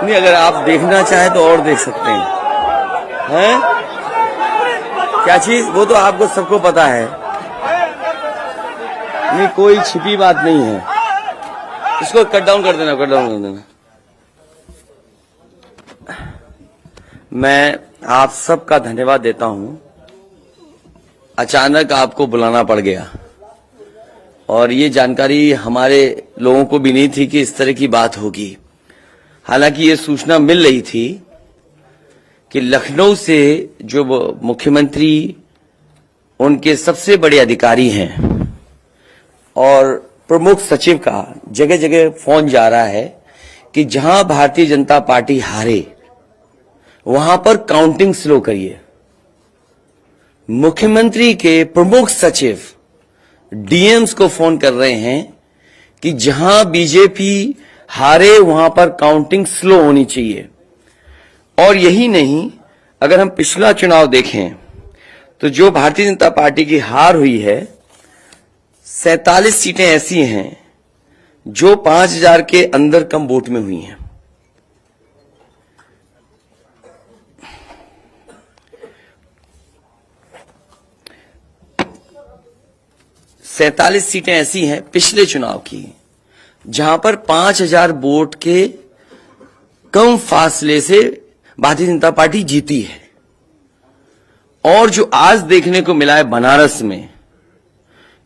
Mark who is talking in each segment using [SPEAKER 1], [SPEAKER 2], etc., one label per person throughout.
[SPEAKER 1] नहीं, अगर आप देखना चाहें तो और देख सकते हैं। क्या चीज? वो तो आपको सबको पता है। नहीं, कोई छिपी बात नहीं है। इसको कट डाउन कर देना, कट डाउन कर देना। मैं आप सबका धन्यवाद देता हूं। अचानक आपको बुलाना पड़ गया और ये जानकारी हमारे लोगों को भी नहीं थी कि इस तरह की बात होगी। हालांकि ये सूचना मिल रही थी कि लखनऊ से जो मुख्यमंत्री, उनके सबसे बड़े अधिकारी हैं और प्रमुख सचिव का जगह जगह फोन जा रहा है कि जहां भारतीय जनता पार्टी हारे वहां पर काउंटिंग स्लो करिए। मुख्यमंत्री के प्रमुख सचिव डीएम्स को फोन कर रहे हैं कि जहां बीजेपी हारे वहां पर काउंटिंग स्लो होनी चाहिए। और यही नहीं, अगर हम पिछला चुनाव देखें तो जो भारतीय जनता पार्टी की हार हुई है, 47 सीटें ऐसी हैं जो 5000 के अंदर कम वोट में हुई हैं। सैंतालीस सीटें ऐसी हैं पिछले चुनाव की जहां पर 5000 वोट के कम फासले से भारतीय जनता पार्टी जीती है। और जो आज देखने को मिला है बनारस में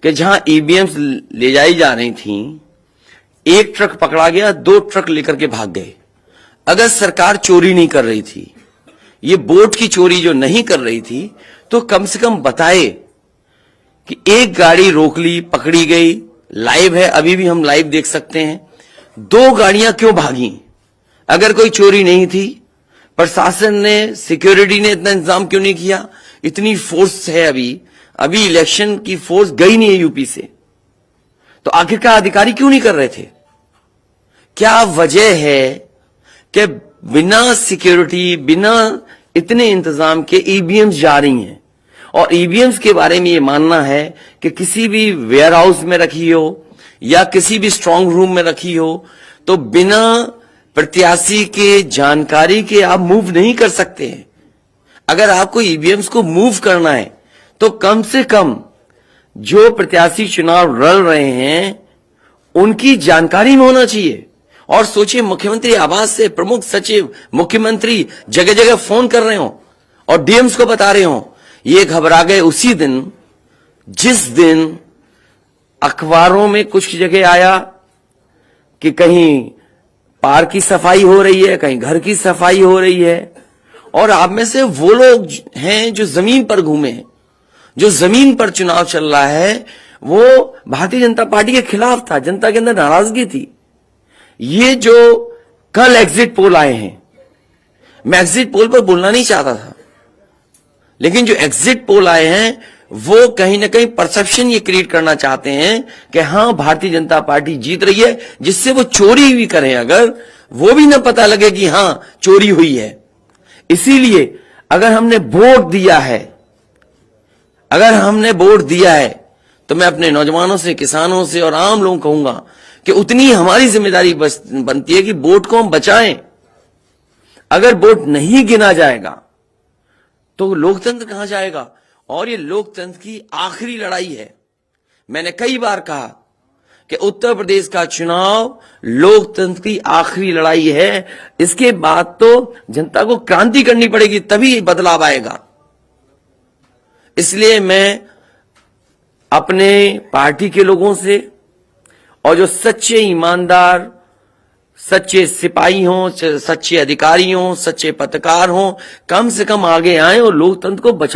[SPEAKER 1] कि जहां ईवीएम्स ले जाई जा रही थी, एक ट्रक पकड़ा गया, 2 ट्रक लेकर के भाग गए। अगर सरकार चोरी नहीं कर रही थी, ये वोट की चोरी जो नहीं कर रही थी, तो कम से कम बताए कि एक गाड़ी रोक ली, पकड़ी गई, लाइव है, अभी भी हम लाइव देख सकते हैं। 2 गाड़ियां क्यों भागी? अगर कोई चोरी नहीं थी, प्रशासन ने, सिक्योरिटी ने इतना इंतजाम क्यों नहीं किया? इतनी फोर्स है, अभी इलेक्शन की फोर्स गई नहीं है यूपी से, तो आखिरकार अधिकारी क्यों नहीं कर रहे थे? क्या वजह है कि बिना सिक्योरिटी, बिना इतने इंतजाम के ईवीएम्स जा रही हैं? और ईवीएम्स के बारे में ये मानना है कि किसी भी वेयर हाउस में रखी हो या किसी भी स्ट्रांग रूम में रखी हो, तो बिना प्रत्याशी के जानकारी के आप मूव नहीं कर सकते हैं। अगर आपको ईवीएम्स को मूव करना है तो कम से कम जो प्रत्याशी चुनाव लड़ रहे हैं उनकी जानकारी में होना चाहिए। और सोचिए, मुख्यमंत्री आवास से प्रमुख सचिव, मुख्यमंत्री जगह जगह फोन कर रहे हो और डीएम्स को बता रहे हो। ये घबरा गए उसी दिन जिस दिन अखबारों में कुछ जगह आया कि कहीं पार्क की सफाई हो रही है, कहीं घर की सफाई हो रही है। और आप में से वो लोग हैं जो जमीन पर घूमे, जो जमीन पर चुनाव चल रहा है, वो भारतीय जनता पार्टी के खिलाफ था, जनता के अंदर नाराजगी थी। ये जो कल एग्जिट पोल आए हैं, मैं एग्जिट पोल पर बोलना नहीं चाहता था, लेकिन जो एग्जिट पोल आए हैं वो कहीं ना कहीं परसेप्शन ये क्रिएट करना चाहते हैं कि हां, भारतीय जनता पार्टी जीत रही है, जिससे वो चोरी भी करें अगर, वो भी ना पता लगे कि हां चोरी हुई है। इसीलिए अगर हमने वोट दिया है तो मैं अपने नौजवानों से, किसानों से और आम लोगों को कहूंगा कि उतनी हमारी जिम्मेदारी बनती है कि वोट को हम बचाएं। अगर वोट नहीं गिना जाएगा तो लोकतंत्र कहां जाएगा? और ये लोकतंत्र की आखिरी लड़ाई है। मैंने कई बार कहा कि उत्तर प्रदेश का चुनाव लोकतंत्र की आखिरी लड़ाई है। इसके बाद तो जनता को क्रांति करनी पड़ेगी, तभी बदलाव आएगा। इसलिए मैं अपने पार्टी के लोगों से और जो सच्चे ईमानदार, सच्चे सिपाही हों, सच्चे अधिकारी हों, सच्चे पत्रकार हों, कम से कम आगे आए और लोकतंत्र को बचाने